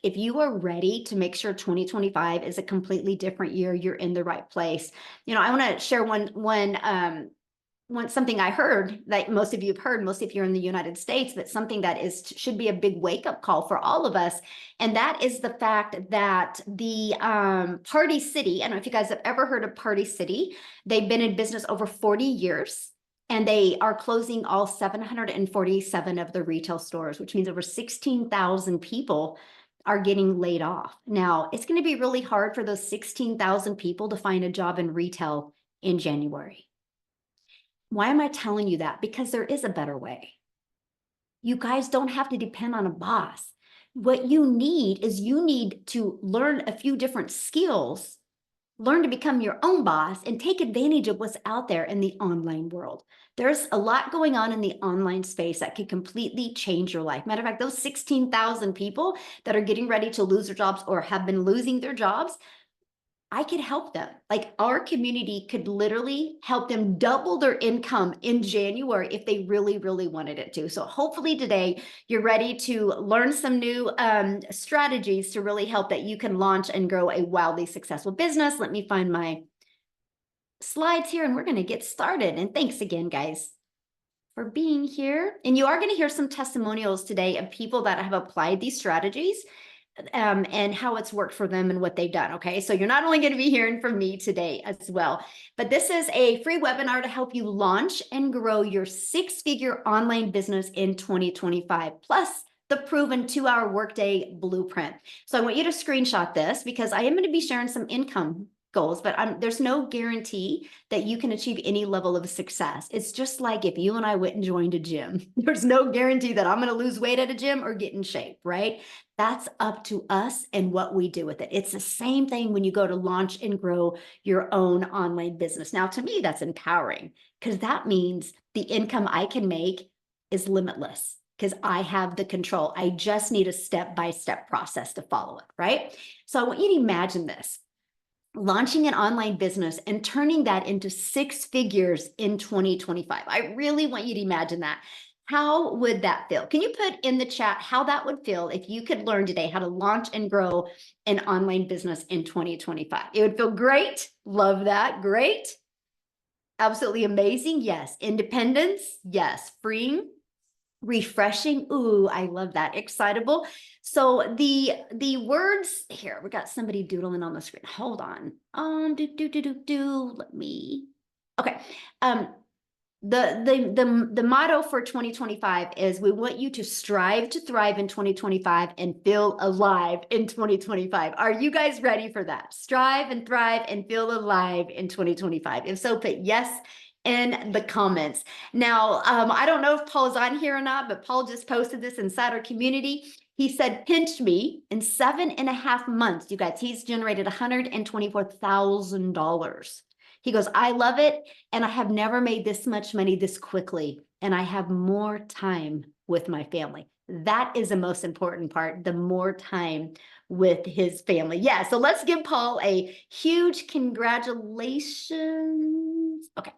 If you are ready to make sure 2025 is a completely different year, you're in the right place. I want to share something I heard that most of you have heard, most of you are in the United States, but something that should be a big wake-up call for all of us. And that is the fact that the Party City, I don't know if you guys have ever heard of Party City. They've been in business over 40 years. And they are closing all 747 of the retail stores, which means over 16,000 people are getting laid off. Now, it's going to be really hard for those 16,000 people to find a job in retail in January. Why am I telling you that? Because there is a better way. You guys don't have to depend on a boss. What you need is to learn a few different skills, learn to become your own boss, and take advantage of what's out there in the online world. There's a lot going on in the online space that could completely change your life. Matter of fact, those 16,000 people that are getting ready to lose their jobs or have been losing their jobs, I could help them. Like, our community could literally help them double their income in January if they really, really wanted it to. So hopefully today you're ready to learn some new strategies to really help that you can launch and grow a wildly successful business. Let me find my slides here and we're going to get started. And thanks again, guys, for being here. And you are going to hear some testimonials today of people that have applied these strategies and how it's worked for them and what they've done. Okay, so you're not only going to be hearing from me today as well, but this is a free webinar to help you launch and grow your six-figure online business in 2025, plus the proven 2-hour workday blueprint. So I want you to screenshot this because I am going to be sharing some income goals, but there's no guarantee that you can achieve any level of success. It's just like if you and I went and joined a gym. There's no guarantee that I'm going to lose weight at a gym or get in shape, right? That's up to us and what we do with it. It's the same thing when you go to launch and grow your own online business. Now, to me, that's empowering because that means the income I can make is limitless because I have the control. I just need a step-by-step process to follow it, right? So I want you to imagine this. Launching an online business and turning that into 6 figures in 2025. I really want you to imagine that. How would that feel? Can you put in the chat how that would feel if you could learn today how to launch and grow an online business in 2025? It would feel great. Love that. Great. Absolutely amazing. Yes. Independence. Yes. Freeing. Refreshing. Ooh, I love that. Excitable. So the words here, we got somebody doodling on the screen. Hold on. Let me. Okay. The motto for 2025 is we want you to strive to thrive in 2025 and feel alive in 2025. Are you guys ready for that? Strive and thrive and feel alive in 2025. If so, put yes in the comments. Now, I don't know if Paul's on here or not, but Paul just posted this inside our community. He said, pinch me in 7.5 months. You guys, he's generated $124,000. He goes, I love it. And I have never made this much money this quickly. And I have more time with my family. That is the most important part, the more time with his family. Yeah, so let's give Paul a huge congratulations. Okay.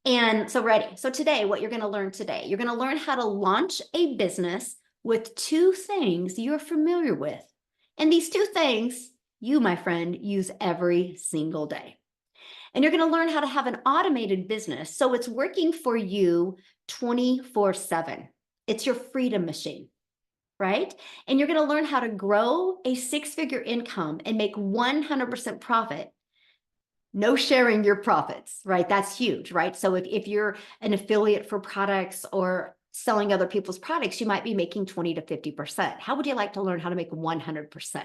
And so ready. So today, what you're going to learn today, you're going to learn how to launch a business with 2 things you're familiar with. And these 2 things you, my friend, use every single day. And you're going to learn how to have an automated business so it's working for you 24/7. It's your freedom machine, right? And you're going to learn how to grow a 6-figure income and make 100% profit. No sharing your profits, right? That's huge, right? So if you're an affiliate for products or selling other people's products, you might be making 20 to 50%. How would you like to learn how to make 100%?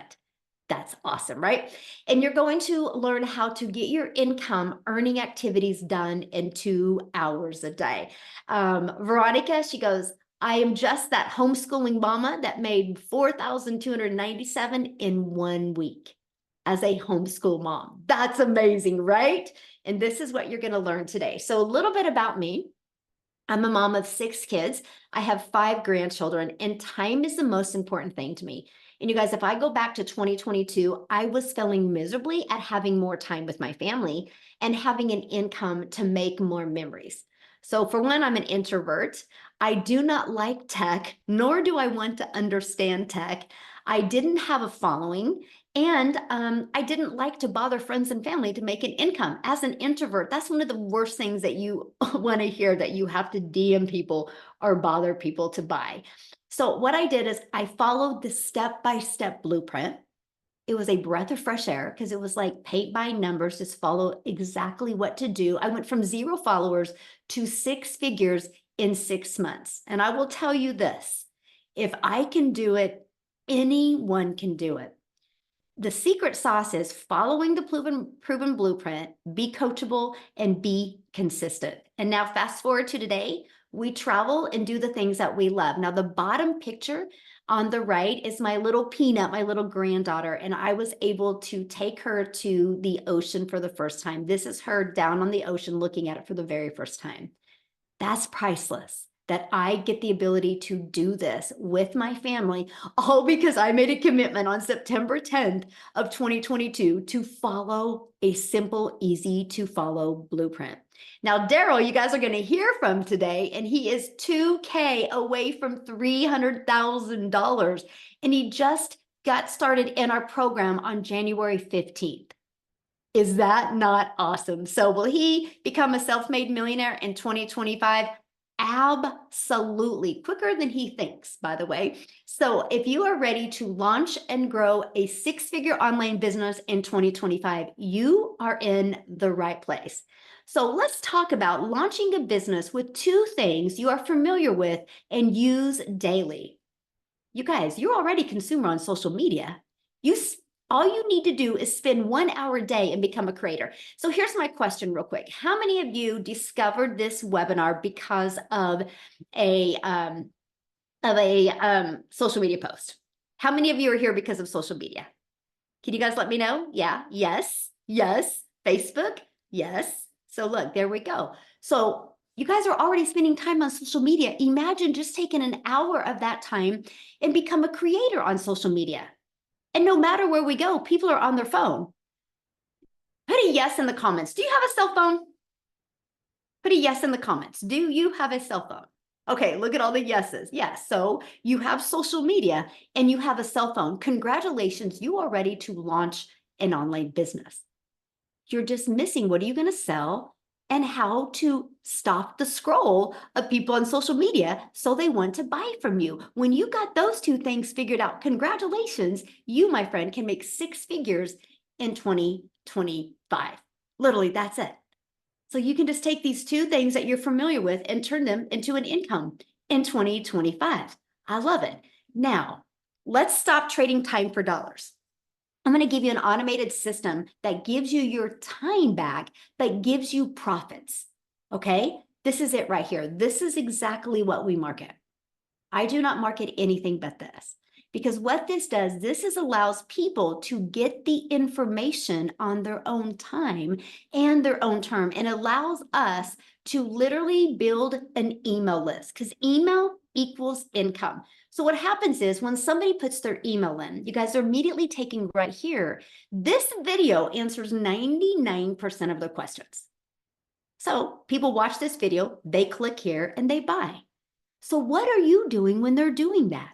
That's awesome, right? And you're going to learn how to get your income earning activities done in 2 hours a day. Veronica, she goes, I am just that homeschooling mama that made $4,297 in 1 week as a homeschool mom. That's amazing, right? And this is what you're going to learn today. So a little bit about me. I'm a mom of 6 kids. I have 5 grandchildren, and time is the most important thing to me. And you guys, if I go back to 2022, I was failing miserably at having more time with my family and having an income to make more memories. So for one, I'm an introvert. I do not like tech, nor do I want to understand tech. I didn't have a following, and I didn't like to bother friends and family to make an income. As an introvert, that's one of the worst things that you want to hear, that you have to DM people or bother people to buy. So what I did is I followed the step-by-step blueprint. It was a breath of fresh air because it was like paint by numbers, just follow exactly what to do. I went from 0 followers to 6 figures in 6 months. And I will tell you this, if I can do it, anyone can do it. The secret sauce is following the proven blueprint, be coachable, and be consistent. And now fast forward to today, we travel and do the things that we love. Now the bottom picture on the right is my little Peanut, my little granddaughter, and I was able to take her to the ocean for the first time. This is her down on the ocean looking at it for the very first time. That's priceless, that I get the ability to do this with my family, all because I made a commitment on September 10th of 2022 to follow a simple, easy to follow blueprint. Now, Daryl, you guys are going to hear from today, and he is 2K away from $300,000, and he just got started in our program on January 15th. Is that not awesome? So will he become a self-made millionaire in 2025? Absolutely. Quicker than he thinks, by the way. So if you are ready to launch and grow a 6-figure online business in 2025, you are in the right place. So let's talk about launching a business with 2 things you are familiar with and use daily. You guys, you're already a consumer on social media. All you need to do is spend 1 hour a day and become a creator. So here's my question real quick. How many of you discovered this webinar because of a social media post? How many of you are here because of social media? Can you guys let me know? Yeah, yes, yes. Facebook, yes. So look, there we go. So you guys are already spending time on social media. Imagine just taking an hour of that time and become a creator on social media. And no matter where we go, people are on their phone. Put a yes in the comments. Do you have a cell phone? Put a yes in the comments. Do you have a cell phone? Okay, look at all the yeses. Yes, so you have social media and you have a cell phone. Congratulations, you are ready to launch an online business. You're just missing what are you going to sell and how to stop the scroll of people on social media so they want to buy from you. When you got those 2 things figured out, congratulations, you, my friend, can make 6 figures in 2025. Literally, that's it. So you can just take these 2 things that you're familiar with and turn them into an income in 2025. I love it. Now, let's stop trading time for dollars. I'm going to give you an automated system that gives you your time back, but gives you profits. Okay, this is it right here. This is exactly what we market. I do not market anything but this, because what this does, allows people to get the information on their own time and their own term, and allows us to literally build an email list, because email equals income. So what happens is when somebody puts their email in, you guys are immediately taking right here, this video answers 99% of their questions. So people watch this video, they click here and they buy. So what are you doing when they're doing that?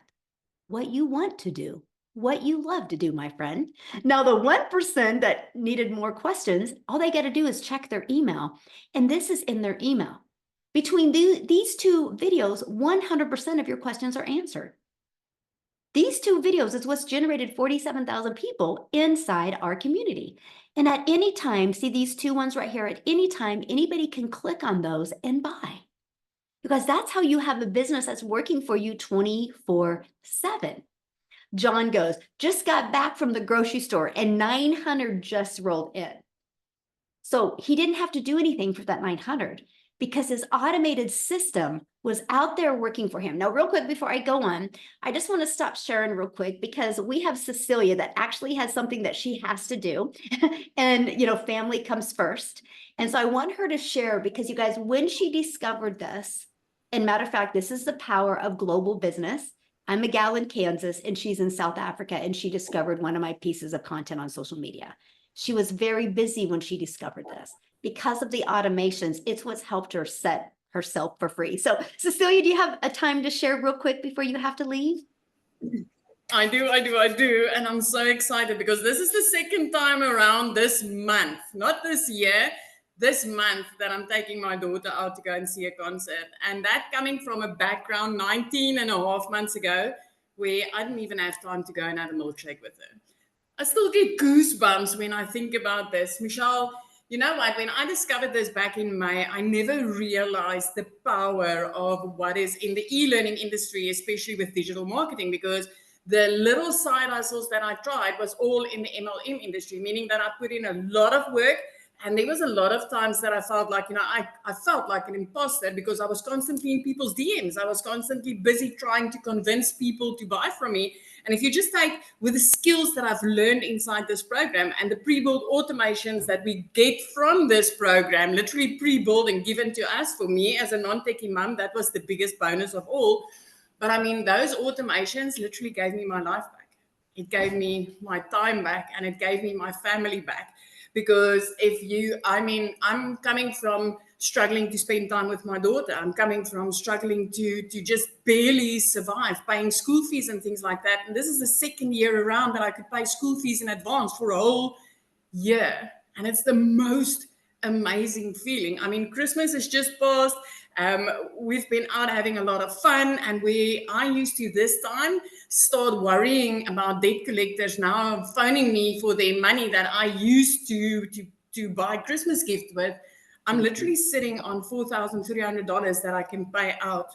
What you want to do, what you love to do, my friend. Now, the 1% that needed more questions, all they got to do is check their email. And this is in their email. Between these 2 videos, 100% of your questions are answered. These 2 videos is what's generated 47,000 people inside our community. And at any time, see these 2 ones right here, at any time, anybody can click on those and buy. Because that's how you have a business that's working for you 24/7. John goes, just got back from the grocery store and 900 just rolled in. So he didn't have to do anything for that 900 because his automated system was out there working for him. Now, real quick, before I go on, I just want to stop sharing real quick because we have Cecilia that actually has something that she has to do. And, family comes first. And so I want her to share because you guys, when she discovered this, and matter of fact, this is the power of global business. I'm a gal in Kansas and she's in South Africa, and she discovered one of my pieces of content on social media. She was very busy when she discovered this. Because of the automations, it's what's helped her set herself for free. So Cecilia, do you have a time to share real quick before you have to leave? I do. And I'm so excited because this is the second time around this month, not this year, this month that I'm taking my daughter out to go and see a concert. And that coming from a background 19 and a half months ago, where I didn't even have time to go and have a milkshake with her. I still get goosebumps when I think about this. Michelle, you know what? When I discovered this back in May, I never realized the power of what is in the e learning industry, especially with digital marketing, because the little side hustles that I tried was all in the MLM industry, meaning that I put in a lot of work. And there was a lot of times that I felt like, I felt like an imposter because I was constantly in people's DMs. I was constantly busy trying to convince people to buy from me. And if you just take with the skills that I've learned inside this program and the pre-built automations that we get from this program, literally pre-built and given to us, for me as a non-techie mom, that was the biggest bonus of all. But I mean, those automations literally gave me my life back. It gave me my time back and it gave me my family back. Because I'm coming from struggling to spend time with my daughter. I'm coming from struggling to just barely survive, paying school fees and things like that. And this is the second year around that I could pay school fees in advance for a whole year. And it's the most amazing feeling. I mean, Christmas has just passed. We've been out having a lot of fun, and I used to this time start worrying about debt collectors now phoning me for their money that I used to buy Christmas gift with. I'm literally sitting on $4,300 that I can pay out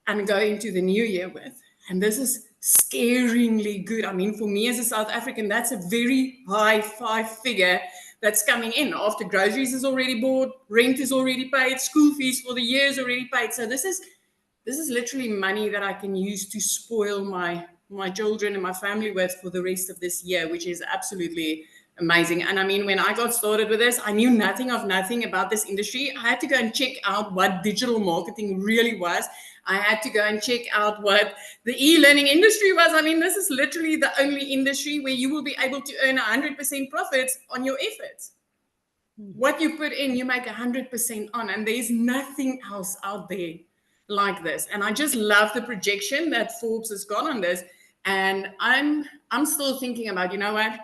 and go into the new year with. And this is scaringly good. I mean, for me as a South African, that's a very high five figure that's coming in after groceries is already bought, rent is already paid, school fees for the year is already paid. So this is literally money that I can use to spoil my children and my family with for the rest of this year, which is absolutely amazing. And I mean, when I got started with this, I knew nothing about this industry. I had to go and check out what digital marketing really was. I had to go and check out what the e-learning industry was. I mean, this is literally the only industry where you will be able to earn 100% profits on your efforts. What you put in, you make 100% on, and there's nothing else out there like this. And I just love the projection that Forbes has got on this. And I'm still thinking about, you know what?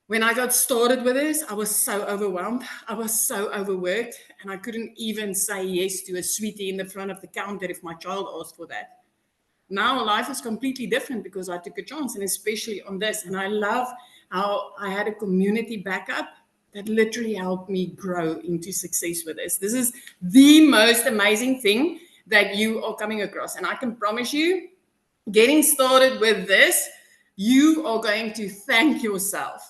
When I got started with this, I was so overwhelmed. I was so overworked, and I couldn't even say yes to a sweetie in the front of the counter if my child asked for that. Now life is completely different because I took a chance, and especially on this. And I love how I had a community backup that literally helped me grow into success with this. This is the most amazing thing that you are coming across. And I can promise you, getting started with this, you are going to thank yourself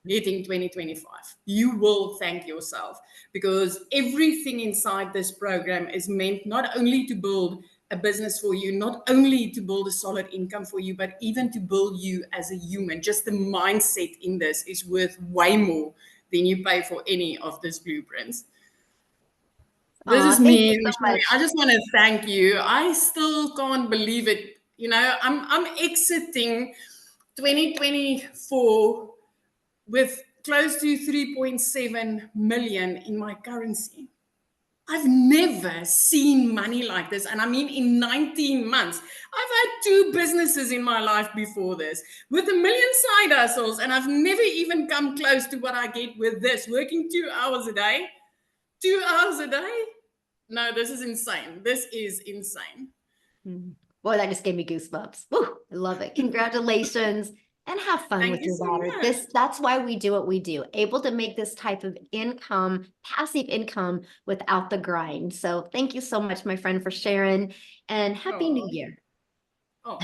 hitting 2025. You will thank yourself because everything inside this program is meant not only to build a business for you, not only to build a solid income for you, but even to build you as a human. Just the mindset in this is worth way more than you pay for any of these blueprints. This is Thank you me, so Michelle. much. I just want to thank you. I still can't believe it. I'm exiting 2024 with close to 3.7 million in my currency. I've never seen money like this. And I mean, in 19 months, I've had 2 businesses in my life before this with a million side hustles. And I've never even come close to what I get with this, working 2 hours a day. 2 hours a day? No, this is insane. This is insane. Boy, that just gave me goosebumps. Woo, I love it. Congratulations. And have fun Thank with you your so daughter. much. That's why we do what we do. Able to make this type of income, passive income without the grind. So thank you so much, my friend, for sharing, and Happy New Oh, Year.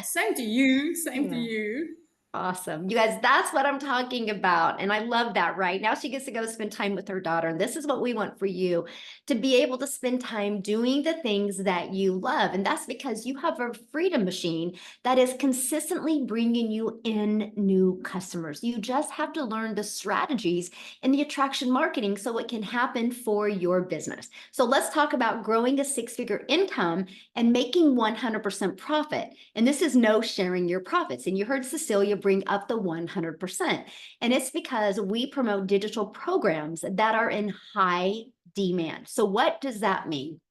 same to you. Same to Yeah. you. Awesome. You guys, that's what I'm talking about. And I love that, right? Now she gets to go spend time with her daughter. And this is what we want for you, to be able to spend time doing the things that you love. And that's because you have a freedom machine that is consistently bringing you in new customers. You just have to learn the strategies in the attraction marketing so it can happen for your business. So let's talk about growing a 6-figure income and making 100% profit. And this is no sharing your profits. And you heard Cecilia bring up the 100%. And it's because we promote digital programs that are in high demand. So what does that mean?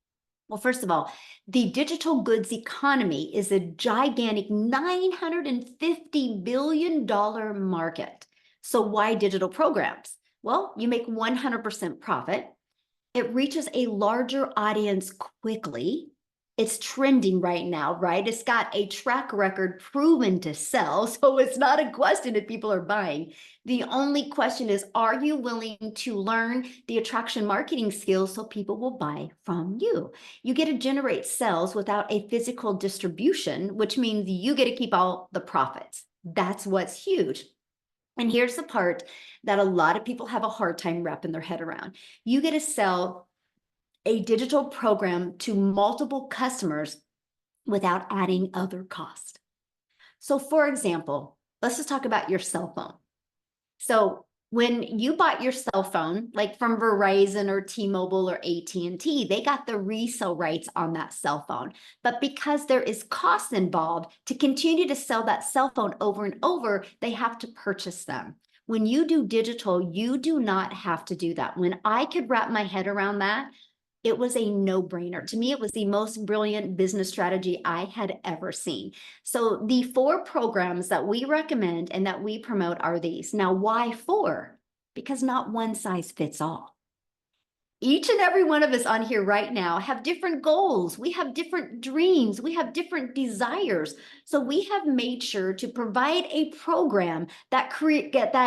Well, first of all, the digital goods economy is a gigantic $950 billion market. So why digital programs? Well, you make 100% profit. It reaches a larger audience quickly. It's trending right now, right? It's got a track record proven to sell. So it's not a question if people are buying. The only question is, are you willing to learn the attraction marketing skills so people will buy from you? You get to generate sales without a physical distribution, which means you get to keep all the profits. That's what's huge. And here's the part that a lot of people have a hard time wrapping their head around. You get to sell a digital program to multiple customers without adding other cost. So for example, let's just talk about your cell phone. So when you bought your cell phone, like from Verizon or T-Mobile or AT&T, they got the resale rights on that cell phone. But because there is cost involved to continue to sell that cell phone over and over, they have to purchase them. When you do digital, you do not have to do that. When I could wrap my head around that, it was a no-brainer. To me, it was the most brilliant business strategy I had ever seen. So the 4 programs that we recommend and that we promote are these. Now, why 4? Because not one size fits all. Each and every one of us on here right now have different goals. We have different dreams. We have different desires. So we have made sure to provide a program that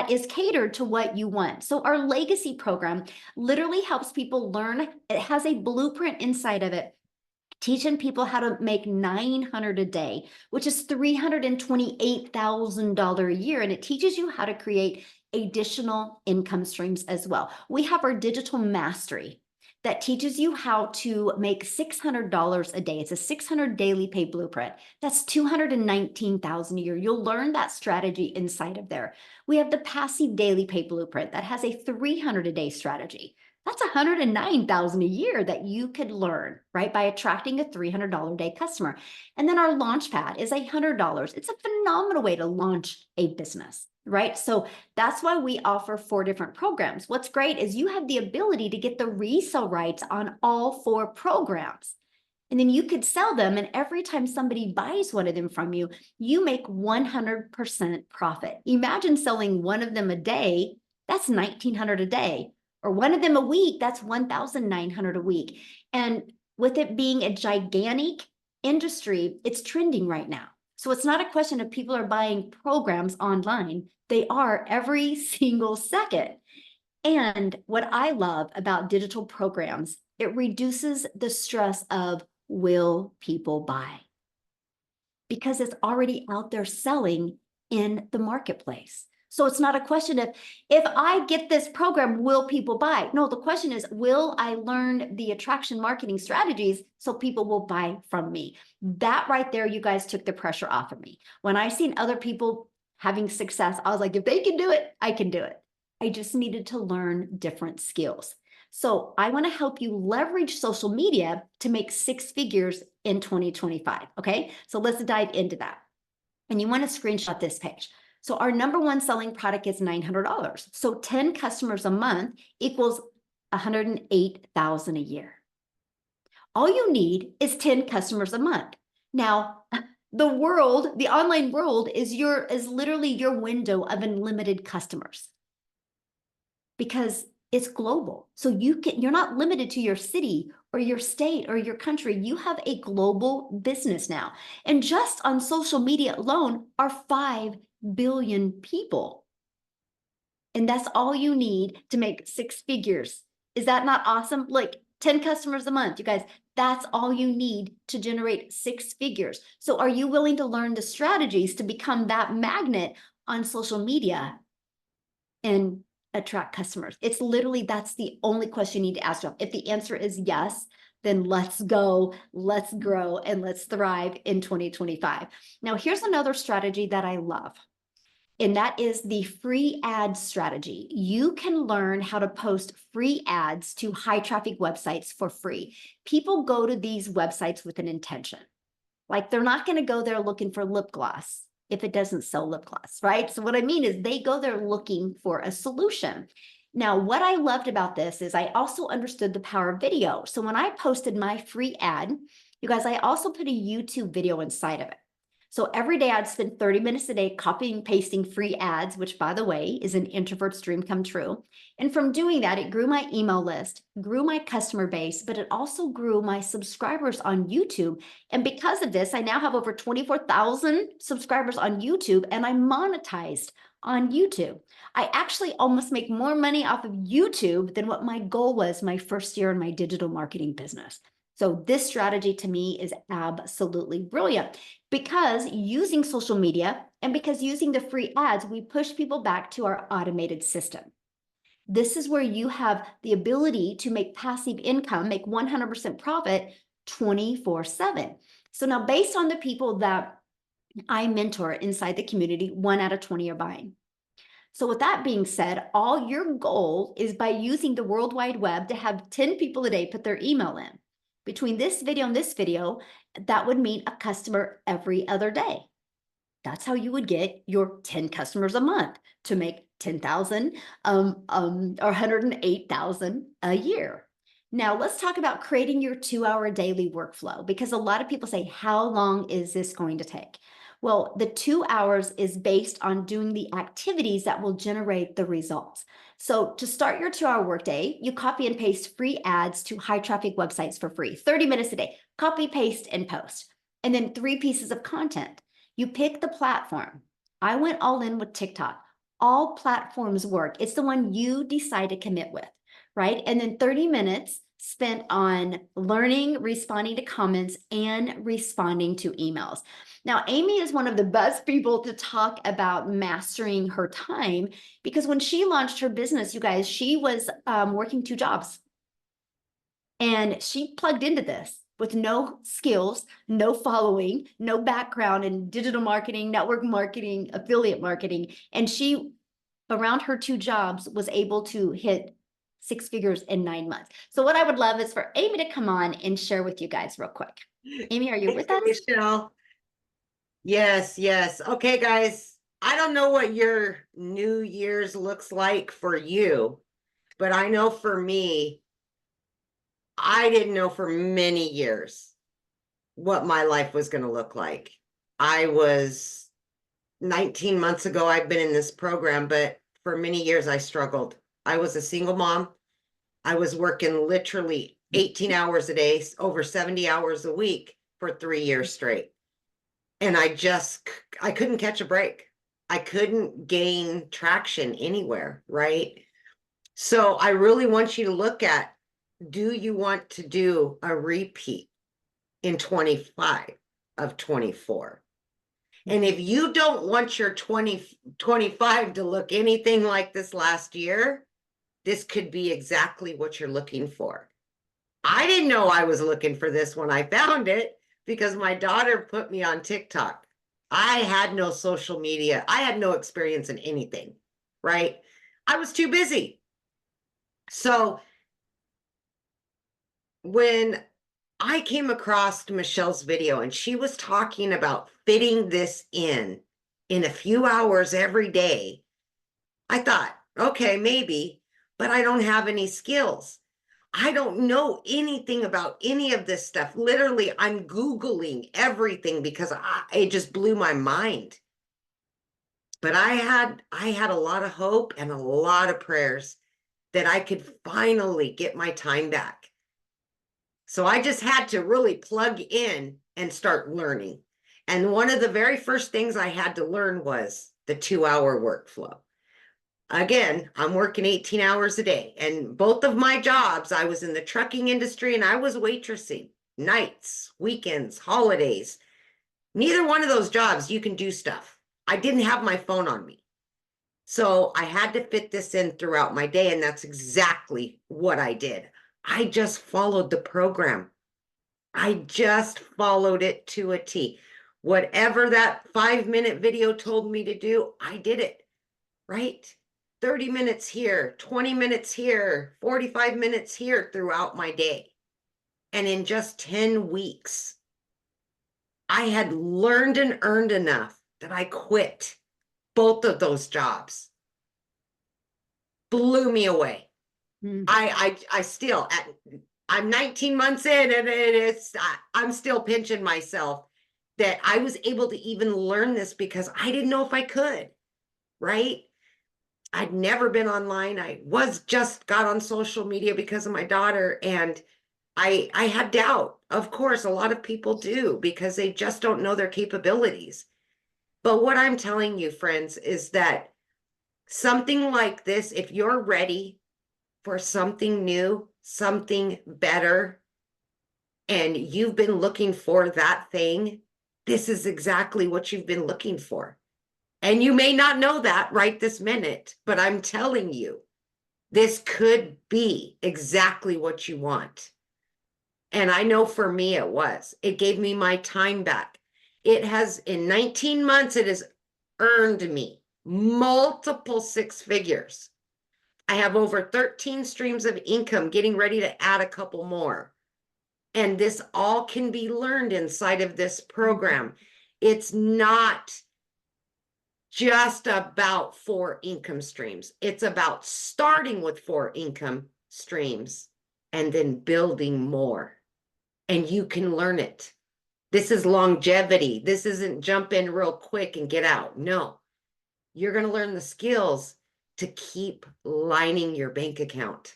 is catered to what you want. So our legacy program literally helps people learn. It has a blueprint inside of it, teaching people how to make $900 a day, which is $328,000 a year. And it teaches you how to create additional income streams as well. We have our digital mastery that teaches you how to make $600 a day. It's a 600 daily pay blueprint. That's $219,000 a year. You'll learn that strategy inside of there. We have the passive daily pay blueprint that has a 300 a day strategy. That's $109,000 a year that you could learn, right, by attracting a $300 a day customer. And then our launch pad is $100. It's a phenomenal way to launch a business, right? So that's why we offer 4 different programs. What's great is you have the ability to get the resale rights on all 4 programs. And then you could sell them, and every time somebody buys one of them from you, you make 100% profit. Imagine selling one of them a day, that's $1,900 a day. Or one of them a week, that's $1,900 a week. And with it being a gigantic industry, it's trending right now. So it's not a question of people are buying programs online. They are every single second. And what I love about digital programs, it reduces the stress of, will people buy? Because it's already out there selling in the marketplace. So it's not a question of, if I get this program, will people buy? No, the question is, will I learn the attraction marketing strategies so people will buy from me? That right there, you guys took the pressure off of me. When I seen other people having success, I was like, if they can do it, I can do it. I just needed to learn different skills. So I want to help you leverage social media to make 6 figures in 2025. Okay, so let's dive into that. And you want to screenshot this page. So our number 1 selling product is $900. So 10 customers a month equals $108,000 a year. All you need is 10 customers a month. Now, the world, the online world is literally your window of unlimited customers, because it's global. So you're not limited to your city or your state or your country. You have a global business now. And just on social media alone are 5 billion people. And that's all you need to make 6 figures. Is that not awesome? Like 10 customers a month, you guys, that's all you need to generate 6 figures. So are you willing to learn the strategies to become that magnet on social media and attract customers? It's literally, that's the only question you need to ask yourself. If the answer is yes, then let's go, let's grow, and let's thrive in 2025. Now, here's another strategy that I love, and that is the free ad strategy. You can learn how to post free ads to high traffic websites for free. People go to these websites with an intention. Like, they're not going to go there looking for lip gloss if it doesn't sell lip gloss, right? So what I mean is they go there looking for a solution. Now, what I loved about this is I also understood the power of video. So when I posted my free ad, you guys, I also put a YouTube video inside of it. So every day I'd spend 30 minutes a day copying, pasting free ads, which by the way, is an introvert's dream come true. And from doing that, it grew my email list, grew my customer base, but it also grew my subscribers on YouTube. And because of this, I now have over 24,000 subscribers on YouTube, and I monetized on YouTube. I actually almost make more money off of YouTube than what my goal was my first year in my digital marketing business. So this strategy to me is absolutely brilliant, because using social media and because using the free ads, we push people back to our automated system. This is where you have the ability to make passive income, make 100% profit 24/7. So now, based on the people that I mentor inside the community, 1 out of 20 are buying. So with that being said, all your goal is by using the World Wide Web to have 10 people a day put their email in. Between this video and this video, that would mean a customer every other day. That's how you would get your 10 customers a month to make 10,000 or 108,000 a year. Now let's talk about creating your 2-hour daily workflow, because a lot of people say, how long is this going to take? Well, the 2 hours is based on doing the activities that will generate the results. So to start your 2-hour workday, you copy and paste free ads to high traffic websites for free, 30 minutes a day, copy, paste, and post. And then 3 pieces of content. You pick the platform. I went all in with TikTok. All platforms work. It's the one you decide to commit with, right? And then 30 minutes spent on learning, responding to comments, and responding to emails. Now, Amy is one of the best people to talk about mastering her time, because when she launched her business, you guys, she was working 2 jobs. And she plugged into this with no skills, no following, no background in digital marketing, network marketing, affiliate marketing. And she, around her 2 jobs, was able to hit 6 figures in 9 months. So what I would love is for Amy to come on and share with you guys real quick. Amy, are you Thank with you, us? Michelle. Yes, yes. Okay, guys. I don't know what your New Year's looks like for you, but I know for me, I didn't know for many years what my life was going to look like. I was 19 months ago, I've been in this program, but for many years I struggled. I was a single mom. I was working literally 18 hours a day, over 70 hours a week for 3 years straight. And I couldn't catch a break. I couldn't gain traction anywhere, right? So I really want you to look at, do you want to do a repeat in 25 of 24? And if you don't want your 2025 to look anything like this last year, this could be exactly what you're looking for. I didn't know I was looking for this when I found it, because my daughter put me on TikTok. I had no social media. I had no experience in anything, right? I was too busy. So when I came across Michelle's video and she was talking about fitting this in a few hours every day, I thought, okay, maybe, but I don't have any skills. I don't know anything about any of this stuff. Literally, I'm Googling everything because it just blew my mind. But I had a lot of hope and a lot of prayers that I could finally get my time back. So I just had to really plug in and start learning. And one of the very first things I had to learn was the 2-hour workflow. Again, I'm working 18 hours a day, and both of my jobs, I was in the trucking industry and I was waitressing nights, weekends, holidays. Neither one of those jobs you can do stuff. I didn't have my phone on me. So I had to fit this in throughout my day, and that's exactly what I did. I just followed the program. I just followed it to a T. Whatever that 5-minute video told me to do, I did it, right? 30 minutes here, 20 minutes here, 45 minutes here throughout my day. And in just 10 weeks, I had learned and earned enough that I quit both of those jobs. blew me away. Mm. I still, I'm 19 months in and I'm still pinching myself that I was able to even learn this because I didn't know if I could, right? I'd never been online. I was just got on social media because of my daughter, and I had doubt. Of course, a lot of people do because they just don't know their capabilities. But what I'm telling you, friends, is that something like this, if you're ready for something new, something better, and you've been looking for that thing, this is exactly what you've been looking for. And you may not know that right this minute, but I'm telling you, this could be exactly what you want. And I know for me it was. It gave me my time back. It has, in 19 months, it has earned me multiple six figures. I have over 13 streams of income, getting ready to add a couple more. And this all can be learned inside of this program. It's not just about 4 income streams. It's about starting with 4 income streams and then building more. And you can learn it. This is longevity. This isn't jump in real quick and get out. No, you're going to learn the skills to keep lining your bank account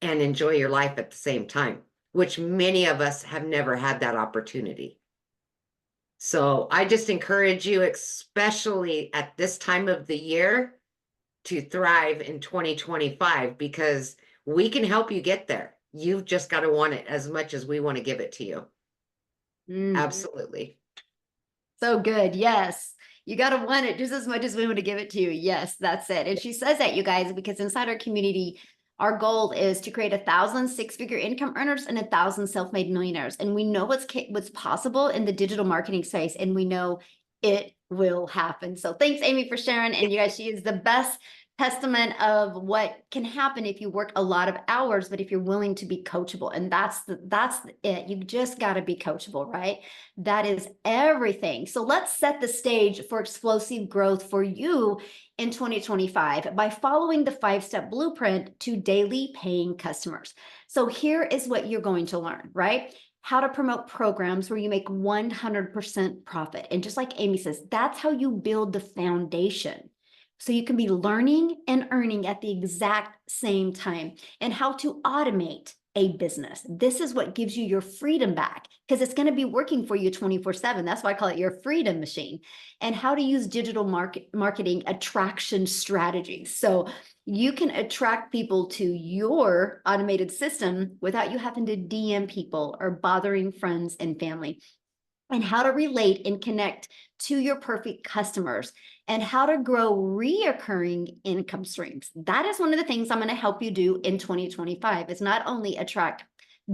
and enjoy your life at the same time, which many of us have never had that opportunity. So I just encourage you, especially at this time of the year, to thrive in 2025 because we can help you get there. You've just got to want it as much as we want to give it to you. Absolutely. So good. Yes. You got to want it just as much as we want to give it to you. Yes, that's it. And she says that, you guys, because inside our community, our goal is to create 1,000 six-figure income earners and 1,000 self-made millionaires. And we know what's possible in the digital marketing space, and we know it will happen. So thanks, Amy, for sharing. And you guys, she is the best testament of what can happen if you work a lot of hours, but if you're willing to be coachable. And that's it. You just got to be coachable, right? That is everything. So let's set the stage for explosive growth for you in 2025 by following the 5-step blueprint to daily paying customers. So here is what you're going to learn, right? How to promote programs where you make 100% profit. And just like Amy says, that's how you build the foundation. So you can be learning and earning at the exact same time, and how to automate a business. This is what gives you your freedom back, because it's going to be working for you 24/7. That's why I call it your freedom machine. And how to use digital marketing attraction strategies. So you can attract people to your automated system without you having to DM people or bothering friends and family. And how to relate and connect to your perfect customers, and how to grow reoccurring income streams. That is one of the things I'm going to help you do in 2025, is not only attract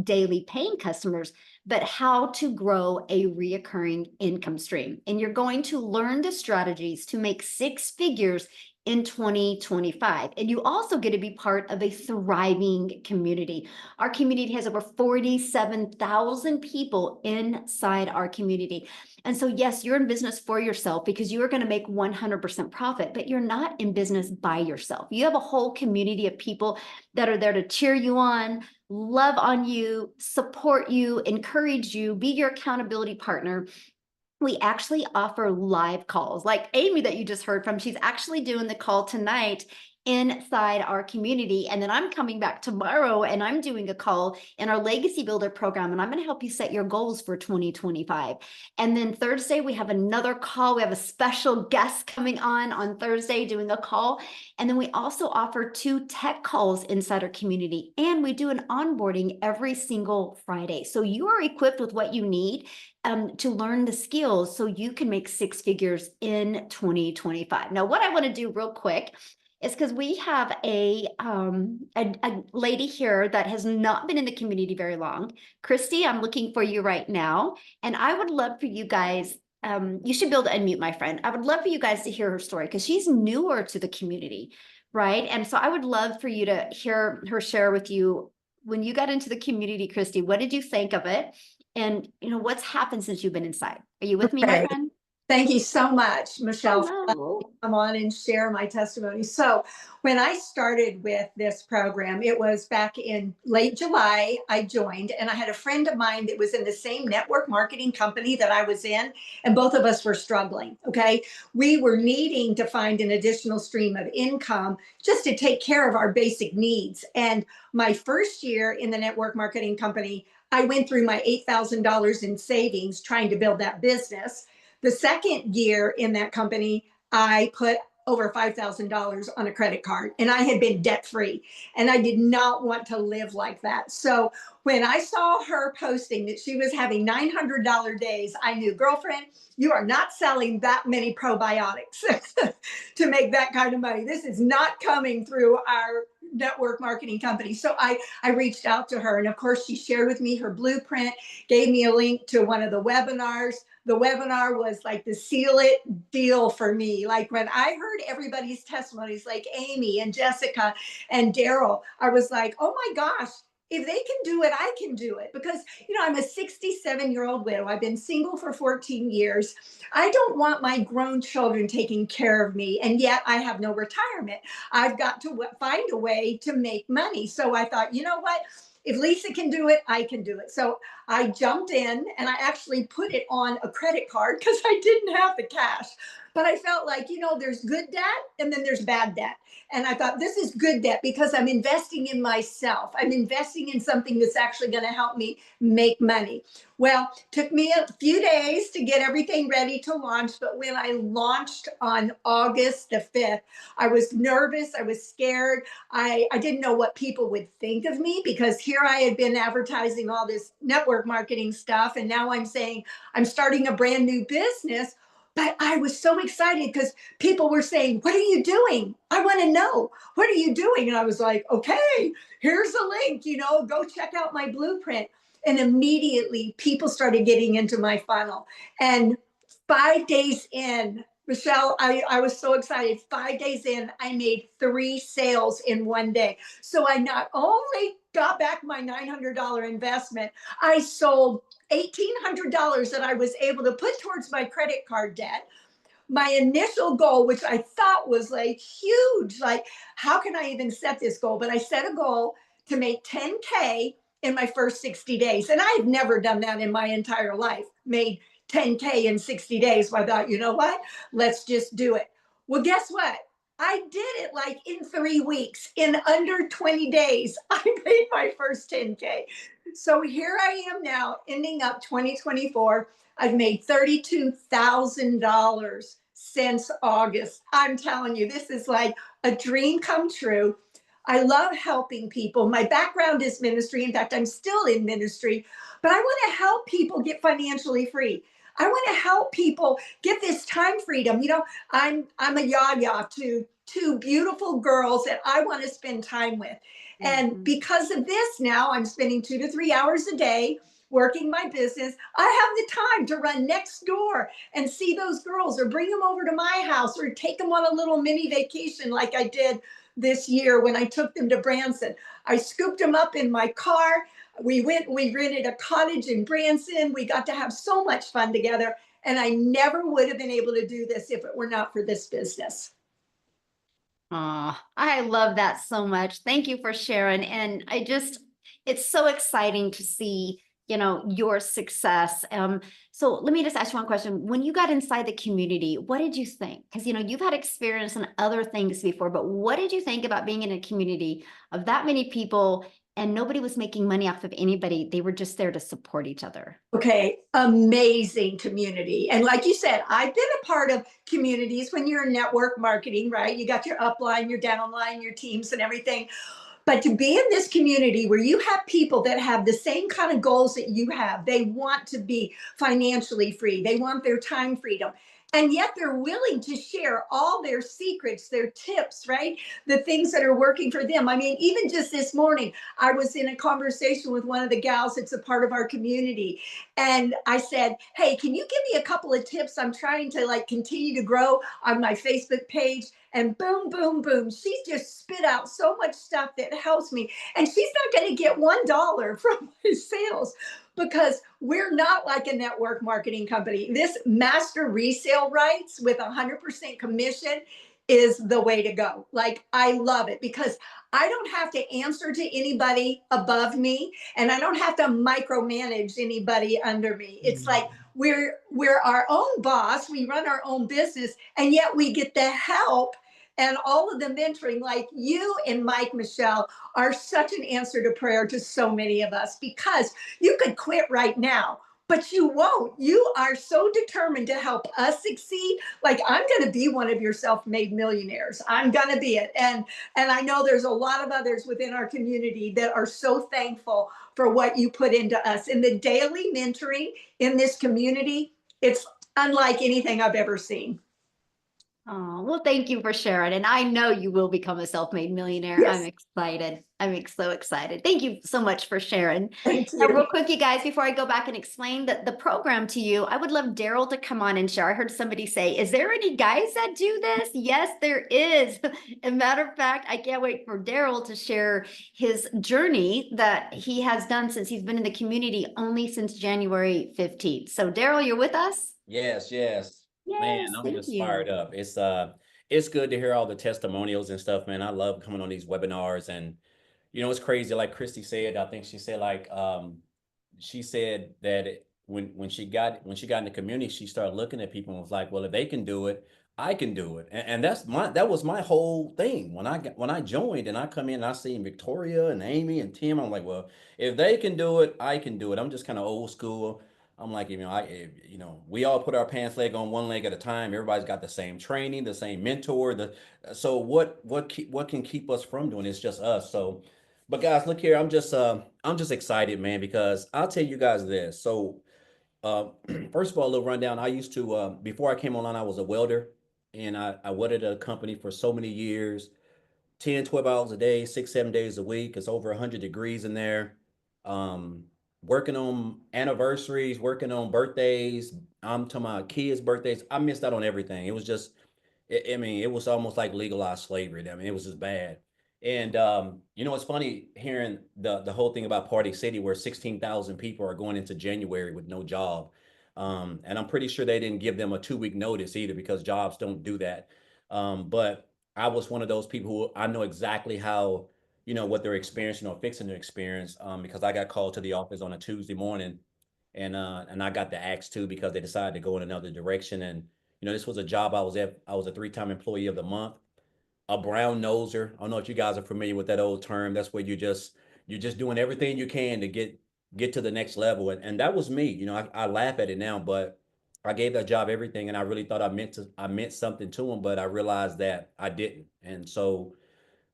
daily paying customers, but how to grow a reoccurring income stream. And you're going to learn the strategies to make 6 figures in 2025. And you also get to be part of a thriving community. Our community has over 47,000 people inside our community. And so, yes, you're in business for yourself because you are going to make 100% profit, but you're not in business by yourself. You have a whole community of people that are there to cheer you on, love on you, support you, encourage you, be your accountability partner. We actually offer live calls like Amy that you just heard from. She's actually doing the call tonight inside our community. And then I'm coming back tomorrow and I'm doing a call in our Legacy Builder program. And I'm going to help you set your goals for 2025. And then Thursday, we have another call. We have a special guest coming on Thursday doing a call. And then we also offer 2 tech calls inside our community. And we do an onboarding every single Friday. So you are equipped with what you need to learn the skills so you can make 6 figures in 2025. Now, what I want to do real quick is, because we have a lady here that has not been in the community very long. Christy, I'm looking for you right now. And I would love for you guys, you should be able to unmute, my friend. I would love for you guys to hear her story because she's newer to the community, right? And so I would love for you to hear her share with you, when you got into the community, Christy, what did you think of it? And what's happened since you've been inside? Are you with me, my Okay. friend? Thank you so much, Michelle, for letting Hello. me come on and share my testimony. So, when I started with this program, it was back in late July. I joined, and I had a friend of mine that was in the same network marketing company that I was in, and both of us were struggling. Okay. We were needing to find an additional stream of income just to take care of our basic needs. And my first year in the network marketing company, I went through my $8,000 in savings trying to build that business. The second year in that company, I put over $5,000 on a credit card, and I had been debt free, and I did not want to live like that. So when I saw her posting that she was having $900 days, I knew, girlfriend, you are not selling that many probiotics to make that kind of money. This is not coming through our network marketing company. So I reached out to her, and of course she shared with me her blueprint, gave me a link to one of the webinars. The webinar was like the seal it deal for me. Like when I heard everybody's testimonies, like Amy and Jessica and Daryl, I was like, oh my gosh, if they can do it, I can do it. Because, I'm a 67-year-old widow. I've been single for 14 years. I don't want my grown children taking care of me. And yet I have no retirement. I've got to find a way to make money. So I thought, you know what? If Lisa can do it, I can do it. So I jumped in, and I actually put it on a credit card because I didn't have the cash. But I felt like, there's good debt and then there's bad debt. And I thought, this is good debt because I'm investing in myself. I'm investing in something that's actually going to help me make money. Well, took me a few days to get everything ready to launch. But when I launched on August the 5th, I was nervous. I was scared. I didn't know what people would think of me because here I had been advertising all this network marketing stuff. And now I'm saying I'm starting a brand new business. But I was so excited because people were saying, what are you doing? I want to know. What are you doing? And I was like, okay, here's a link, go check out my blueprint. And immediately people started getting into my funnel. And 5 days in, Michelle, I was so excited. 5 days in, I made 3 sales in one day. So I not only got back my $900 investment, I sold $1,800 that I was able to put towards my credit card debt. My initial goal, which I thought was like huge, like, how can I even set this goal? But I set a goal to make 10K in my first 60 days. And I've never done that in my entire life, made 10K in 60 days. So I thought, you know what? Let's just do it. Well, guess what? I did it like in 3 weeks. In under 20 days, I made my first 10K. So here I am now, ending up 2024. I've made $32,000 since August. I'm telling you, this is like a dream come true. I love helping people. My background is ministry. In fact, I'm still in ministry, but I want to help people get financially free. I want to help people get this time freedom. I'm a yaya to 2 beautiful girls that I want to spend time with. And because of this, now I'm spending 2 to 3 hours a day working my business. I have the time to run next door and see those girls or bring them over to my house or take them on a little mini vacation like I did this year when I took them to Branson. I scooped them up in my car. We rented a cottage in Branson. We got to have so much fun together. And I never would have been able to do this if it were not for this business. Oh, I love that so much. Thank you for sharing. And it's so exciting to see, your success. So let me just ask you one question. When you got inside the community, what did you think? Because, you've had experience in other things before, but what did you think about being in a community of that many people and nobody was making money off of anybody? They were just there to support each other. Okay, amazing community. And like you said, I've been a part of communities when you're in network marketing, right? You got your upline, your downline, your teams and everything. But to be in this community where you have people that have the same kind of goals that you have, they want to be financially free, they want their time freedom. And yet they're willing to share all their secrets, their tips, right? The things that are working for them. I mean, even just this morning, I was in a conversation with one of the gals that's a part of our community. And I said, hey, can you give me a couple of tips? I'm trying to continue to grow on my Facebook page. And boom, boom, boom. She's just spit out so much stuff that helps me. And she's not going to get $1 from my sales. because we're not like a network marketing company. This master resale rights with 100% commission is the way to go. Like, I love it because I don't have to answer to anybody above me, and I don't have to micromanage anybody under me. It's like we're our own boss, we run our own business, and yet we get the help and all of the mentoring. Like you and Mike, Michelle, are such an answer to prayer to so many of us, because you could quit right now, but you won't. You are so determined to help us succeed. Like, I'm going to be one of your self-made millionaires. I'm going to be it. And I know there's a lot of others within our community that are so thankful for what you put into us. And the daily mentoring in this community, it's unlike anything I've ever seen. Oh, well, thank you for sharing. And I know you will become a self-made millionaire. Yes. I'm excited. So excited. Thank you so much for sharing. Thank Now, you. real quick, you guys, before I go back and explain the program to you, I would love Daryl to come on and share. I heard somebody say, is there any guys that do this? Yes, there is. As a matter of fact, I can't wait for Daryl to share his journey that he has done since he's been in the community only since January 15th. So Daryl, you're with us? Yes, yes. Man, Yes, I'm thank just fired you. up. It's good to hear all the testimonials and stuff, man. I love coming on these webinars, and it's crazy. Like Christy said, I think she said like she said that when she got in the community, she started looking at people and was like, well, if they can do it, I can do it. And that was my whole thing. When I joined and I come in and I see Victoria and Amy and Tim, I'm like, well, if they can do it, I can do it. I'm just kind of old school. I'm like, we all put our pants leg on one leg at a time. Everybody's got the same training, the same mentor. So what can keep us from doing it? It's just us. So, but guys, look here. I'm just excited, man, because I'll tell you guys this. So, uh, first of all, a little rundown. I used to before I came online, I was a welder, and I welded at a company for so many years. 10, 12 hours a day, 6, 7 days a week. It's over 100 degrees in there. Um, Working on anniversaries, working on birthdays. I'm to my kids' birthdays. I missed out on everything. It was just, I mean, it was almost like legalized slavery. I mean, it was just bad. And it's funny hearing the whole thing about Party City, where 16,000 people are going into January with no job. And I'm pretty sure they didn't give them a 2 week notice either, because jobs don't do that. But I was one of those people who I know exactly how, what they're experiencing or fixing to experience, because I got called to the office on a Tuesday morning, and I got the axe too, because they decided to go in another direction. And this was a job I was at. I was a 3-time employee of the month, a brown noser. I don't know if you guys are familiar with that old term. That's where you're just doing everything you can to get to the next level. And that was me. I laugh at it now, but I gave that job everything, and I really thought I meant something to them, but I realized that I didn't. And so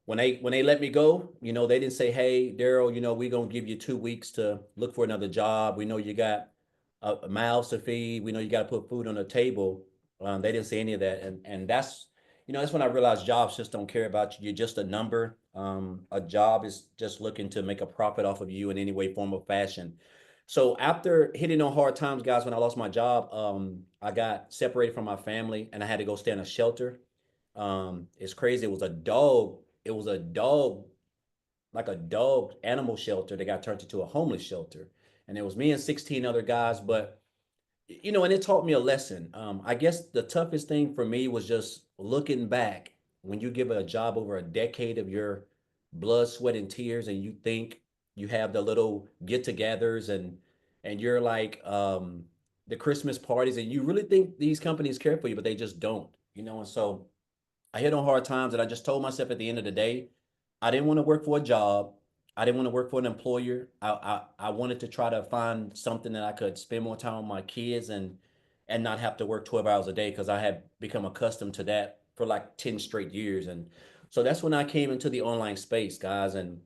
when they let me go, they didn't say, "Hey, Daryl, we're gonna give you 2 weeks to look for another job. We know you got a mouths to feed. We know you got to put food on the table." They didn't say any of that, and that's when I realized jobs just don't care about you. You're just a number. A job is just looking to make a profit off of you in any way, form, or fashion. So after hitting on hard times, guys, when I lost my job, I got separated from my family, and I had to go stay in a shelter. It's crazy. It was a dog, like a dog animal shelter that got turned into a homeless shelter. And it was me and 16 other guys. But, and it taught me a lesson. I guess the toughest thing for me was just looking back when you give a job over a decade of your blood, sweat, and tears, and you think you have the little get togethers, and you're like, the Christmas parties, and you really think these companies care for you, but they just don't. And so I hit on hard times, and I just told myself at the end of the day, I didn't want to work for a job. I didn't want to work for an employer. I wanted to try to find something that I could spend more time with my kids, and not have to work 12 hours a day, because I had become accustomed to that for like 10 straight years. And so that's when I came into the online space, guys. And,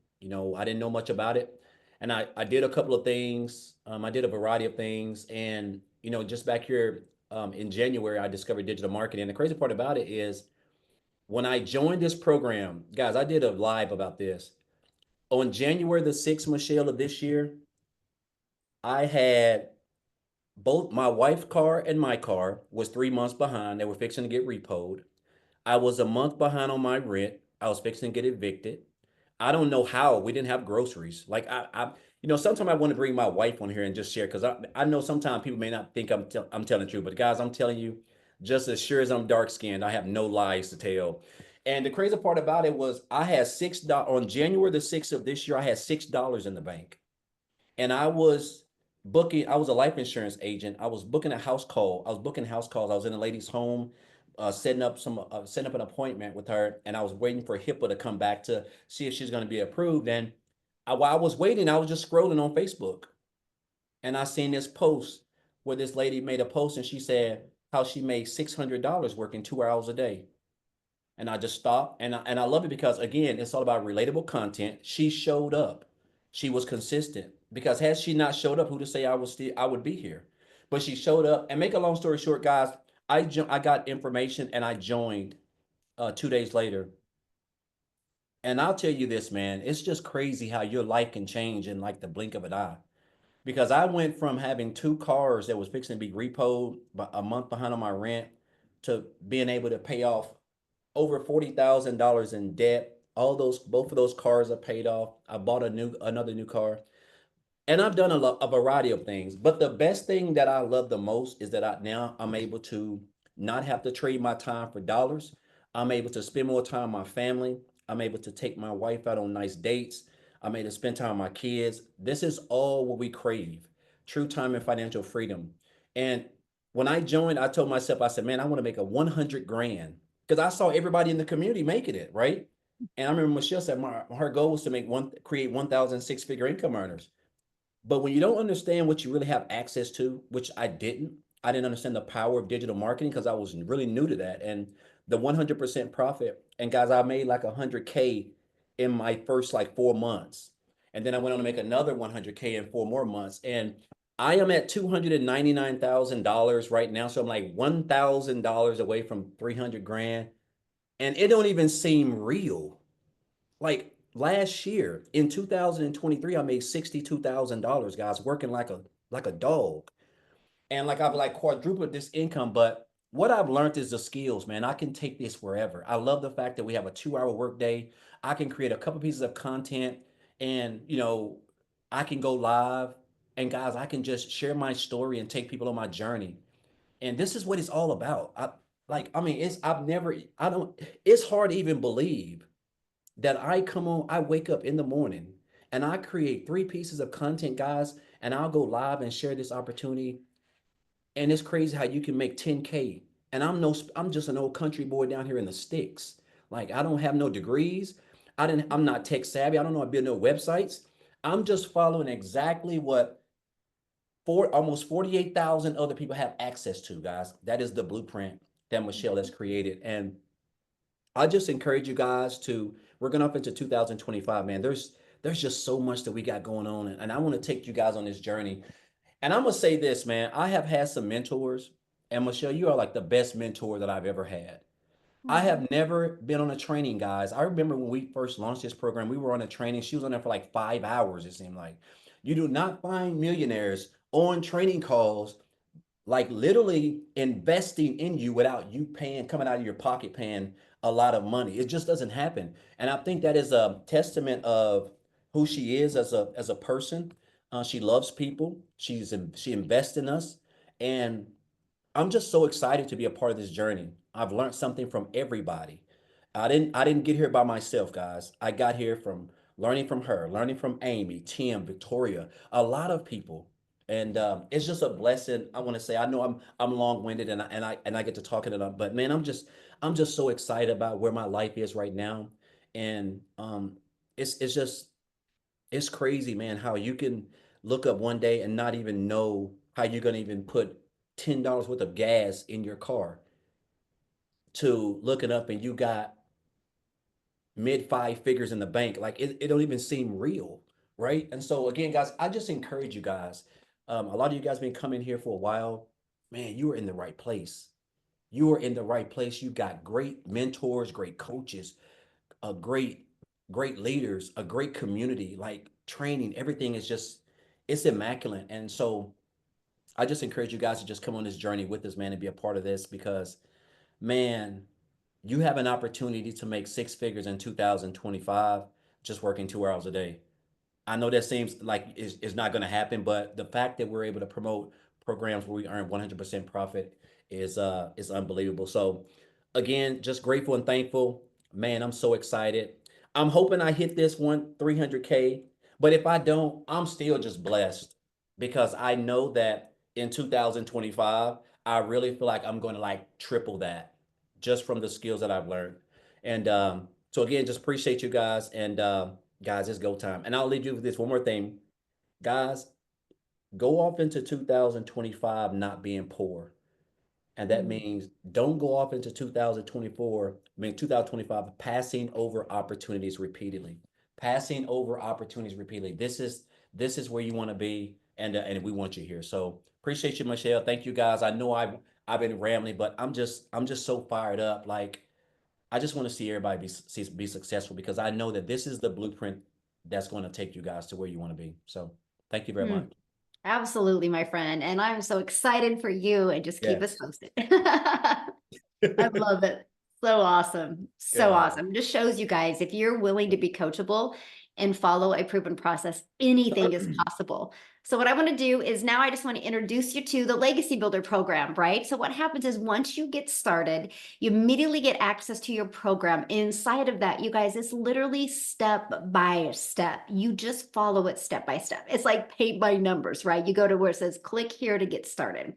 I didn't know much about it. And I did a couple of things. I did a variety of things. And, just back here in January, I discovered digital marketing. And the crazy part about it is, when I joined this program, guys, I did a live about this. On January the 6th, Michelle, of this year, I had both my wife's car and my car was 3 months behind. They were fixing to get repoed. I was a month behind on my rent. I was fixing to get evicted. I don't know how we didn't have groceries. Like sometimes I want to bring my wife on here and just share because I know sometimes people may not think I'm telling the truth, but guys, I'm telling you, just as sure as I'm dark skinned, I have no lies to tell. And the crazy part about it was I had $6 on January the 6th of this year. I had $6 in the bank, and I was a life insurance agent. I was booking a house call. I was booking house calls. I was in a lady's home, setting up an appointment with her, and I was waiting for HIPAA to come back to see if she's going to be approved. And while I was waiting, I was just scrolling on Facebook, and I seen this post where this lady made a post, and she said how she made $600 working 2 hours a day. And I just stopped, and I love it because again, it's all about relatable content. She showed up, she was consistent. Because had she not showed up, who to say I would be here? But she showed up. And make a long story short, guys, I got information and I joined 2 days later. And I'll tell you this, man, it's just crazy how your life can change in like the blink of an eye. Because I went from having two cars that was fixing to be repoed, a month behind on my rent, to being able to pay off over $40,000 in debt. Both of those cars are paid off. I bought another new car, and I've done a variety of things. But the best thing that I love the most is that now I'm able to not have to trade my time for dollars. I'm able to spend more time with my family. I'm able to take my wife out on nice dates. I'm able to spend time with my kids. This is all what we crave: true time and financial freedom. And when I joined, I told myself, I said, man, I want to make a 100 grand because I saw everybody in the community making it, right? And I remember Michelle said her goal was to create 1,000 six-figure income earners. But when you don't understand what you really have access to, which I didn't understand the power of digital marketing because I was really new to that. And the 100% profit. And guys, I made like 100K in my first like 4 months. And then I went on to make another 100K in 4 more months. And I am at $299,000 right now. So I'm like $1,000 away from 300 grand. And it don't even seem real. Like last year in 2023, I made $62,000, guys, working like a dog. And like I've like quadrupled this income. But what I've learned is the skills, man. I can take this wherever. I love the fact that we have a 2 hour workday. I can create a couple pieces of content, and I can go live. And guys, I can just share my story and take people on my journey. And this is what it's all about. I mean, I don't, it's hard to even believe that I wake up in the morning and I create 3 pieces of content, guys, and I'll go live and share this opportunity. And it's crazy how you can make 10K. And I'm just an old country boy down here in the sticks. Like I don't have no degrees. I'm not tech savvy. I don't know how to build no websites. I'm just following exactly what almost 48,000 other people have access to, guys. That is the blueprint that Michelle has created. And I just encourage you guys we're going up into 2025, man. There's just so much that we got going on. And I want to take you guys on this journey. And I'm going to say this, man. I have had some mentors. And Michelle, you are like the best mentor that I've ever had. I have never been on a training, guys. I remember when we first launched this program, we were on a training. She was on there for like 5 hours, it seemed like. You do not find millionaires on training calls like literally investing in you without you coming out of your pocket paying a lot of money. It just doesn't happen. And I think that is a testament of who she is as a person. She loves people. She invests in us. And I'm just so excited to be a part of this journey. I've learned something from everybody. I didn't get here by myself, guys. I got here from learning from her, learning from Amy, Tim, Victoria, a lot of people. And it's just a blessing. I want to say I know I'm long-winded and I get to talking it up, but man, I'm just so excited about where my life is right now. And it's crazy, man, how you can look up one day and not even know how you're gonna even put $10 worth of gas in your car, to looking up and you got mid five figures in the bank. Like it don't even seem real, right? And so again, guys, I just encourage you guys. A lot of you guys been coming here for a while. Man, you are in the right place. You are in the right place. You got great mentors, great coaches, a great leaders, a great community, like training. Everything is just it's immaculate. And so I just encourage you guys to just come on this journey with us, man, and be a part of this because, man, you have an opportunity to make 6 figures in 2025 just working 2 hours a day. I know that seems like it's not going to happen, but the fact that we're able to promote programs where we earn 100% profit is unbelievable. So again, just grateful and thankful. Man, I'm so excited. I'm hoping I hit this one 300K, but if I don't, I'm still just blessed because I know that in 2025, I really feel like I'm going to like triple that just from the skills that I've learned. And so again, just appreciate you guys. And guys, it's go time. And I'll leave you with this one more thing. Guys, go off into 2025 not being poor. And that means don't go off into 2024, I mean 2025, passing over opportunities repeatedly. Passing over opportunities repeatedly. This is where you want to be, and we want you here. So appreciate you, Michelle. Thank you guys. I know I've been rambling, but I'm just so fired up. Like I just want to see everybody be successful because I know that this is the blueprint that's going to take you guys to where you want to be. So thank you very Hmm. much. Absolutely, my friend. And I'm so excited for you, and just keep us Yes. posted. I love it. So awesome. So Yeah. awesome. Just shows you guys, if you're willing to be coachable and follow a proven process, anything is possible. So what I want to do is now I just want to introduce you to the Legacy Builder program, right? So what happens is once you get started, you immediately get access to your program. Inside of that, you guys, it's literally step by step. You just follow it step by step. It's like paint by numbers, right? You go to where it says click here to get started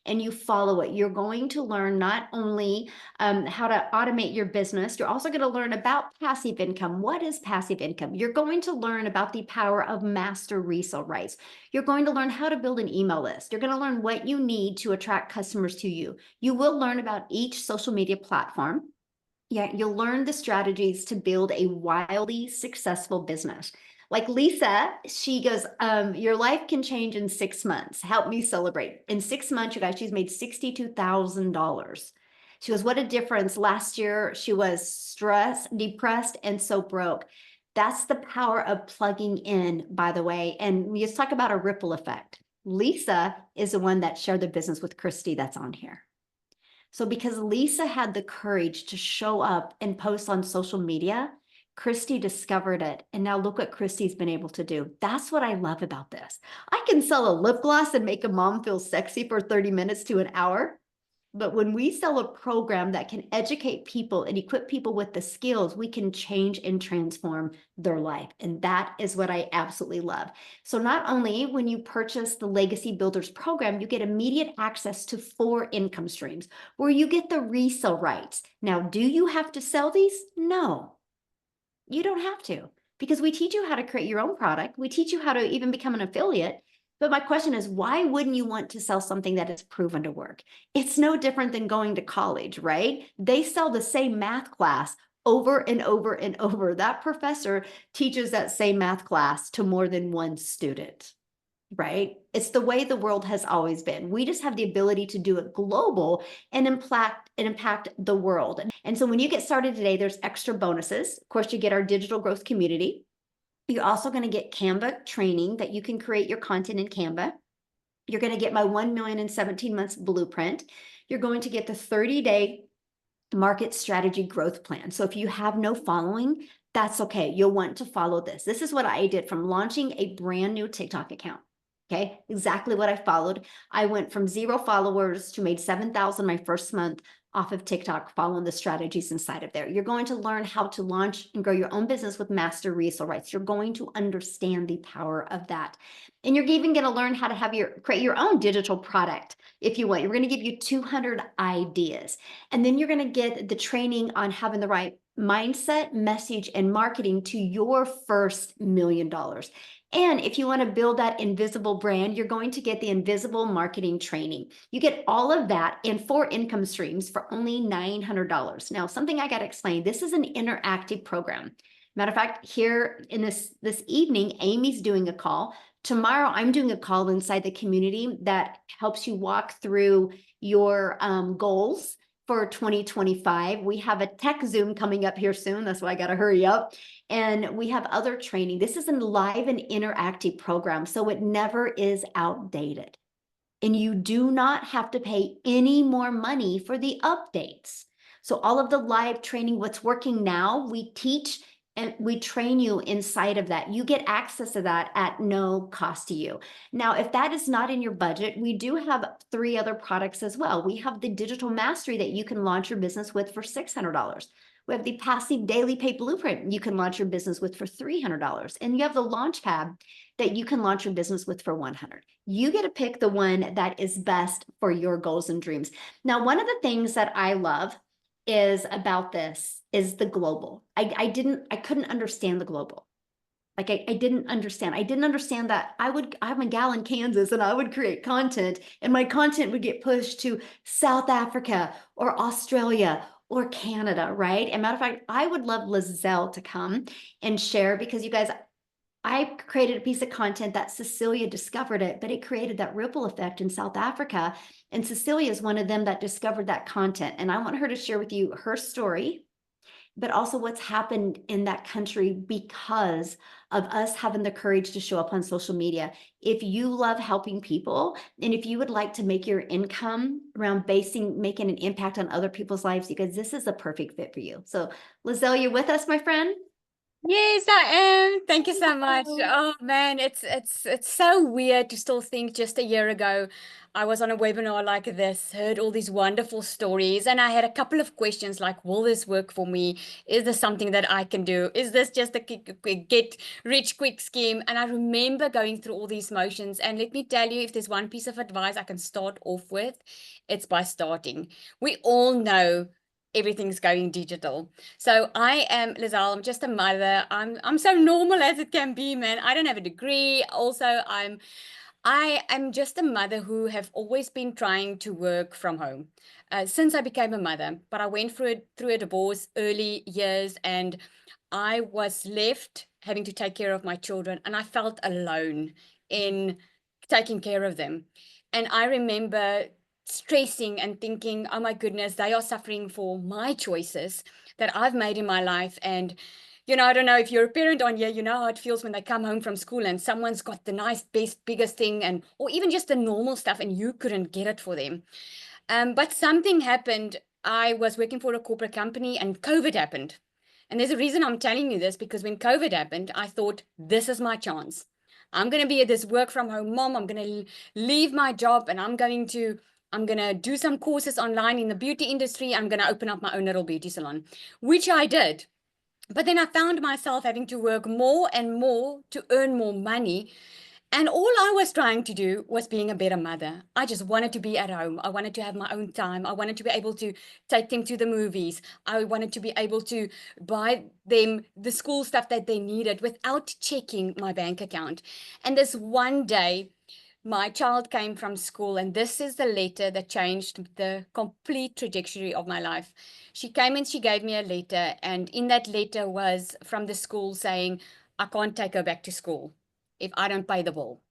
and you follow it. You're going to learn not only how to automate your business. You're also going to learn about passive income. What is passive income? You're going to learn about the power of master resale rights. You're going to learn how to build an email list. You're going to learn what you need to attract customers to you. You will learn about each social media platform. Yeah, you'll learn the strategies to build a wildly successful business. Like Lisa, she goes, your life can change in 6 months. Help me celebrate. In 6 months, you guys, she's made $62,000. She goes, what a difference. Last year, she was stressed, depressed, and so broke. That's the power of plugging in, by the way. And we just talk about a ripple effect. Lisa is the one that shared the business with Christy that's on here. So because Lisa had the courage to show up and post on social media, Christy discovered it. And now look what Christy's been able to do. That's what I love about this. I can sell a lip gloss and make a mom feel sexy for 30 minutes to an hour. But when we sell a program that can educate people and equip people with the skills, we can change and transform their life. And that is what I absolutely love. So not only when you purchase the Legacy Builders program, you get immediate access to 4 income streams where you get the resale rights. Now, do you have to sell these? No, you don't have to, because we teach you how to create your own product. We teach you how to even become an affiliate. But my question is, why wouldn't you want to sell something that is proven to work? It's no different than going to college, right? They sell the same math class over and over and over. That professor teaches that same math class to more than one student, right? It's the way the world has always been. We just have the ability to do it global and impact the world. And so when you get started today, there's extra bonuses. Of course, you get our digital growth community. You're also going to get Canva training that you can create your content in Canva. You're going to get my 1 million in 17 months blueprint. You're going to get the 30-day market strategy growth plan. So if you have no following, that's okay. You'll want to follow this. This is what I did from launching a brand new TikTok account. Okay, exactly what I followed. I went from 0 followers to made 7,000 my first month off of TikTok, following the strategies inside of there. You're going to learn how to launch and grow your own business with master resale rights. You're going to understand the power of that. And you're even going to learn how to create your own digital product if you want. We're going to give you 200 ideas. And then you're going to get the training on having the right mindset, message, and marketing to your first $1 million. And if you want to build that invisible brand, you're going to get the invisible marketing training. You get all of that in 4 income streams for only $900. Now, something I got to explain, this is an interactive program. Matter of fact, here in this evening, Amy's doing a call. Tomorrow, I'm doing a call inside the community that helps you walk through your goals for 2025. We have a tech Zoom coming up here soon. That's why I got to hurry up. And we have other training. This is a live and interactive program, so it never is outdated. And you do not have to pay any more money for the updates. So all of the live training, what's working now, we teach And we train you inside of that. You get access to that at no cost to you. Now, if that is not in your budget, we do have 3 other products as well. We have the digital mastery that you can launch your business with for $600. We have the passive daily pay blueprint you can launch your business with for $300. And you have the launch pad that you can launch your business with for $100. You get to pick the one that is best for your goals and dreams. Now, one of the things that I love is about this is the global. I couldn't understand the global. Like I didn't understand. I didn't understand that I'm a gal in Kansas and I would create content and my content would get pushed to South Africa or Australia or Canada, right? And matter of fact, I would love Lizelle to come and share, because you guys, I created a piece of content that Cecilia discovered it, but it created that ripple effect in South Africa. And Cecilia is one of them that discovered that content. And I want her to share with you her story, but also what's happened in that country because of us having the courage to show up on social media. If you love helping people, and if you would like to make your income around making an impact on other people's lives, because this is a perfect fit for you. So Lizelle, you with us, my friend? Yes, I am. Thank you so much. Oh man, it's so weird to still think just a year ago I was on a webinar like this, heard all these wonderful stories, and I had a couple of questions like, will this work for me? Is this something that I can do? Is this just a get rich quick scheme? And I remember going through all these motions, and let me tell you, if there's one piece of advice I can start off with, it's by starting. We all know everything's going digital. So I am Lizelle. I'm just a mother. I'm so normal as it can be, man. I don't have a degree. Also, I am just a mother who have always been trying to work from home since I became a mother. But I went through a divorce early years, and I was left having to take care of my children, and I felt alone in taking care of them. And I remember stressing and thinking, oh my goodness, they are suffering for my choices that I've made in my life. And I don't know if you're a parent on here, you know how it feels when they come home from school and someone's got the nice, best, biggest thing, or even just the normal stuff, and you couldn't get it for them. But something happened. I was working for a corporate company and COVID happened. And there's a reason I'm telling you this, because when COVID happened, I thought, this is my chance. I'm going to be this work from home mom. I'm going to leave my job and I'm going to do some courses online in the beauty industry. I'm going to open up my own little beauty salon, which I did. But then I found myself having to work more and more to earn more money. And all I was trying to do was being a better mother. I just wanted to be at home. I wanted to have my own time. I wanted to be able to take them to the movies. I wanted to be able to buy them the school stuff that they needed without checking my bank account. And this one day, my child came from school, and this is the letter that changed the complete trajectory of my life. She came and she gave me a letter, and in that letter was from the school saying, I can't take her back to school if I don't pay the bill.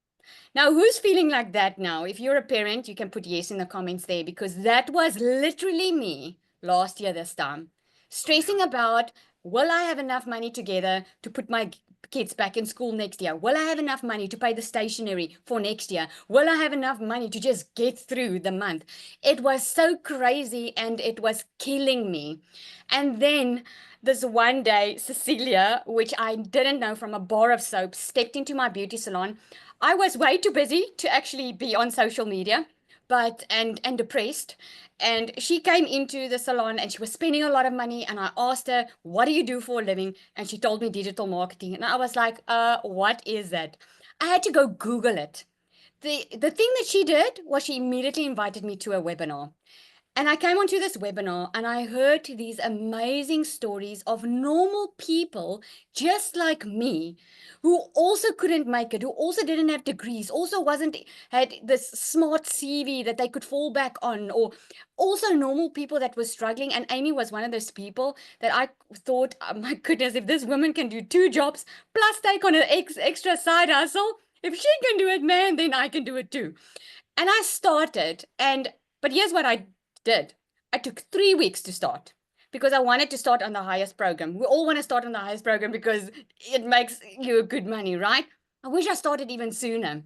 Now, who's feeling like that now? If you're a parent, you can put yes in the comments there, because that was literally me last year this time. Stressing about, will I have enough money together to put my kids back in school next year? Will I have enough money to pay the stationery for next year? Will I have enough money to just get through the month? It was so crazy and it was killing me. And then this one day, Cecilia, which I didn't know from a bar of soap, stepped into my beauty salon. I was way too busy to actually be on social media, and depressed. And she came into the salon and she was spending a lot of money. And I asked her, what do you do for a living? And she told me digital marketing. And I was like, what is that? I had to go Google it. The thing that she did was she immediately invited me to a webinar. And I came onto this webinar and I heard these amazing stories of normal people just like me, who also couldn't make it, who also didn't have degrees, also had this smart CV that they could fall back on, or also normal people that were struggling. And Amy was one of those people that I thought, oh my goodness, if this woman can do 2 jobs plus take on an extra side hustle, if she can do it, man, then I can do it too. And I started, but here's what I did. I took 3 weeks to start because I wanted to start on the highest program. We all want to start on the highest program because it makes you good money, right? I wish I started even sooner.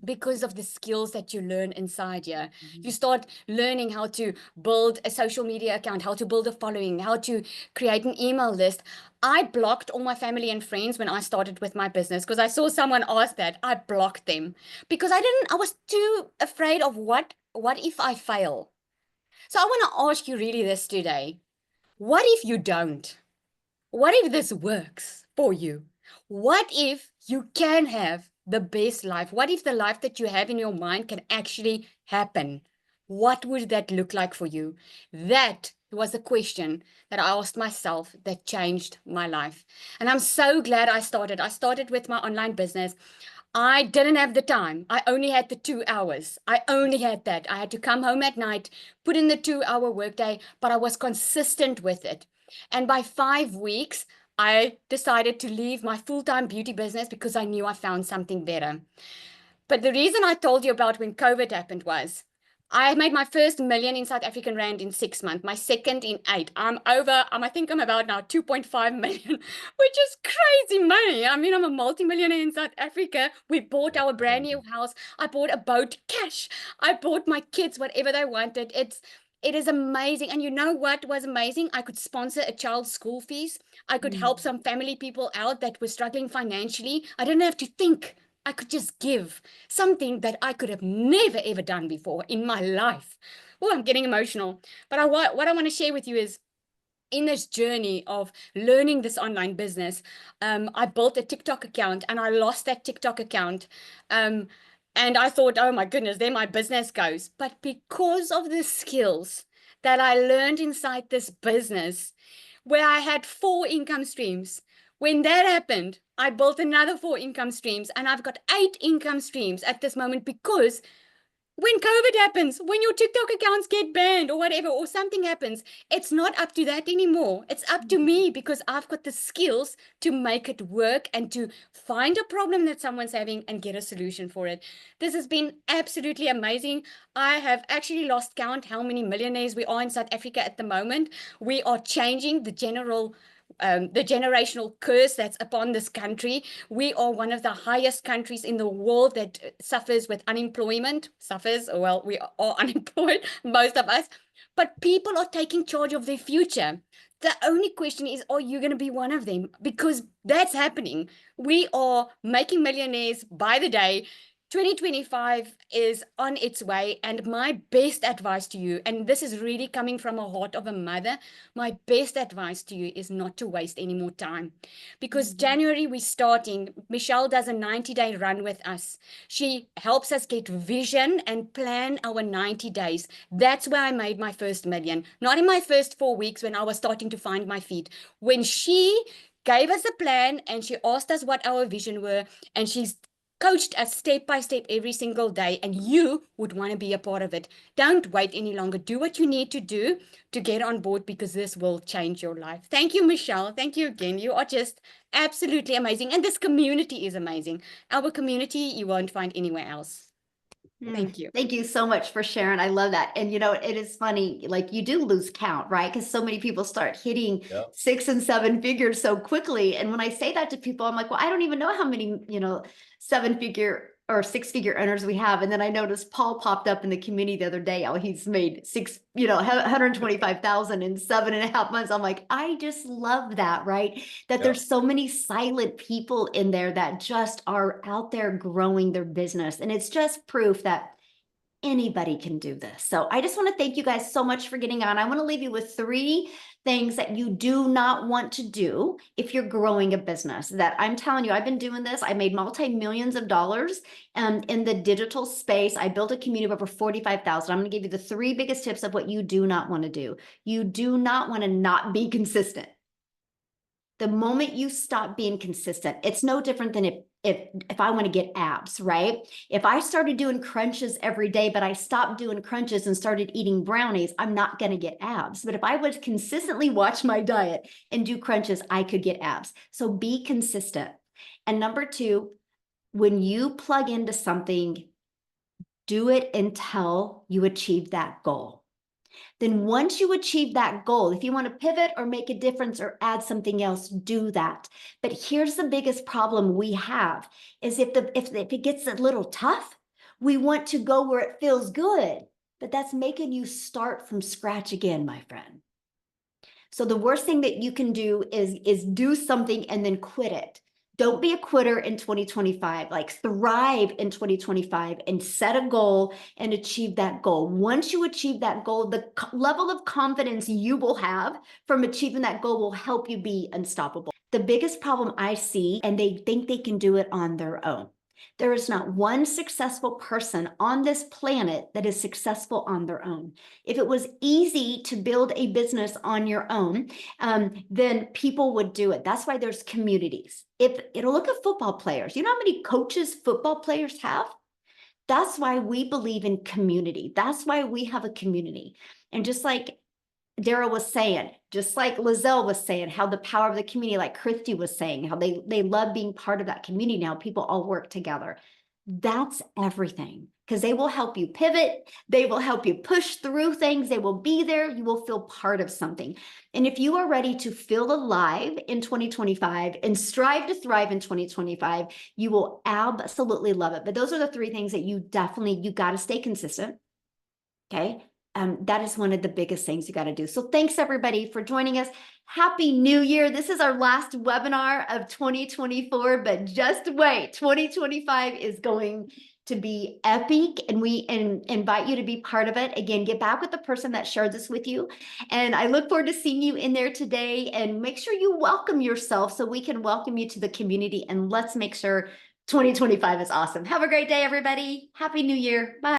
because of the skills that you learn inside here. You start learning how to build a social media account, how to build a following, how to create an email list. I blocked all my family and friends when I started with my business because I saw someone ask that. I blocked them because I was too afraid of what if I fail? So I want to ask you really this today. What if you don't? What if this works for you? What if you can have the best life? What if the life that you have in your mind can actually happen? What would that look like for you? That was a question that I asked myself that changed my life. And I'm so glad I started. I started with my online business. I didn't have the time. I only had the 2 hours. I only had that. I had to come home at night, put in the 2 hour workday, but I was consistent with it. And by 5 weeks, I decided to leave my full-time beauty business because I knew I found something better. But the reason I told you about when COVID happened was I made my first million in South African rand in 6 months, my second in 8. I think I'm about now 2.5 million, which is crazy money. I mean, I'm a multimillionaire in South Africa. We bought our brand new house. I bought a boat cash. I bought my kids whatever they wanted. It is amazing. And you know what was amazing? I could sponsor a child's school fees. I could help some family people out that were struggling financially. I didn't have to think. I could just give something that I could have never ever done before in my life. Oh, I'm getting emotional. But what I want to share with you is in this journey of learning this online business, I built a TikTok account and I lost that TikTok account. And I thought, oh my goodness, there my business goes. But because of the skills that I learned inside this business, where I had 4 income streams, when that happened, I built another 4 income streams and I've got 8 income streams at this moment because when COVID happens, when your TikTok accounts get banned or whatever, or something happens, it's not up to that anymore. It's up to me because I've got the skills to make it work and to find a problem that someone's having and get a solution for it. This has been absolutely amazing. I have actually lost count how many millionaires we are in South Africa at the moment. We are changing the generational curse that's upon this country. We are one of the highest countries in the world that suffers with unemployment. Well, we are unemployed, most of us. But people are taking charge of their future. The only question is, are you going to be one of them? Because that's happening. We are making millionaires by the day. 2025 is on its way, and my best advice to you, and this is really coming from a heart of a mother, my best advice to you is not to waste any more time. Because January we're starting, Michelle does a 90-day run with us. She helps us get vision and plan our 90 days. That's where I made my first million, not in my first 4 weeks when I was starting to find my feet. When she gave us a plan and she asked us what our vision were, and she's coached us step by step every single day, and you would want to be a part of it. Don't wait any longer. Do what you need to do to get on board, because this will change your life. Thank you, Michelle. Thank you again. You are just absolutely amazing. And this community is amazing. Our community you won't find anywhere else. Thank you. Thank you so much for sharing. I love that. And it is funny, like you do lose count, right? Because so many people start hitting 6 and 7 figures so quickly. And when I say that to people, I'm like, well, I don't even know how many, 7-figure or 6-figure earners we have. And then I noticed Paul popped up in the community the other day. Oh, he's made 125,000 in 7.5 months. I'm like, I just love that, right? That there's so many silent people in there that just are out there growing their business. And it's just proof that anybody can do this. So I just want to thank you guys so much for getting on. I want to leave you with 3 things that you do not want to do if you're growing a business. That I'm telling you, I've been doing this. I made multi-millions of dollars in the digital space. I built a community of over 45,000. I'm going to give you the 3 biggest tips of what you do not want to do. You do not want to not be consistent. The moment you stop being consistent, it's no different than if I want to get abs, right? If I started doing crunches every day, but I stopped doing crunches and started eating brownies, I'm not going to get abs. But if I would consistently watch my diet and do crunches, I could get abs. So be consistent. And number 2, when you plug into something, do it until you achieve that goal. Then once you achieve that goal, if you want to pivot or make a difference or add something else, do that. But here's the biggest problem we have is if it gets a little tough, We want to go where it feels good, but that's making you start from scratch again, my friend. So the worst thing that you can do is do something and then quit it. Don't be a quitter in 2025, like thrive in 2025 and set a goal and achieve that goal. Once you achieve that goal, the level of confidence you will have from achieving that goal will help you be unstoppable. The biggest problem I see, and they think they can do it on their own. There is not one successful person on this planet that is successful on their own. If it was easy to build a business on your own, then people would do it. That's why there's communities. If it'll look at football players, you know how many coaches football players have? That's why we believe in community. That's why we have a community. And just like Daryl was saying, just like Lizelle was saying, how the power of the community, like Christy was saying, how they love being part of that community now. People all work together. That's everything, because they will help you pivot. They will help you push through things. They will be there. You will feel part of something. And if you are ready to feel alive in 2025 and strive to thrive in 2025, you will absolutely love it. But those are the three things that you got to stay consistent. Okay. That is one of the biggest things you got to do. So thanks everybody for joining us. Happy New Year. This is our last webinar of 2024, but just wait, 2025 is going to be epic, and we invite you to be part of it. Again, get back with the person that shared this with you. And I look forward to seeing you in there today, and make sure you welcome yourself so we can welcome you to the community, and let's make sure 2025 is awesome. Have a great day, everybody. Happy New Year. Bye.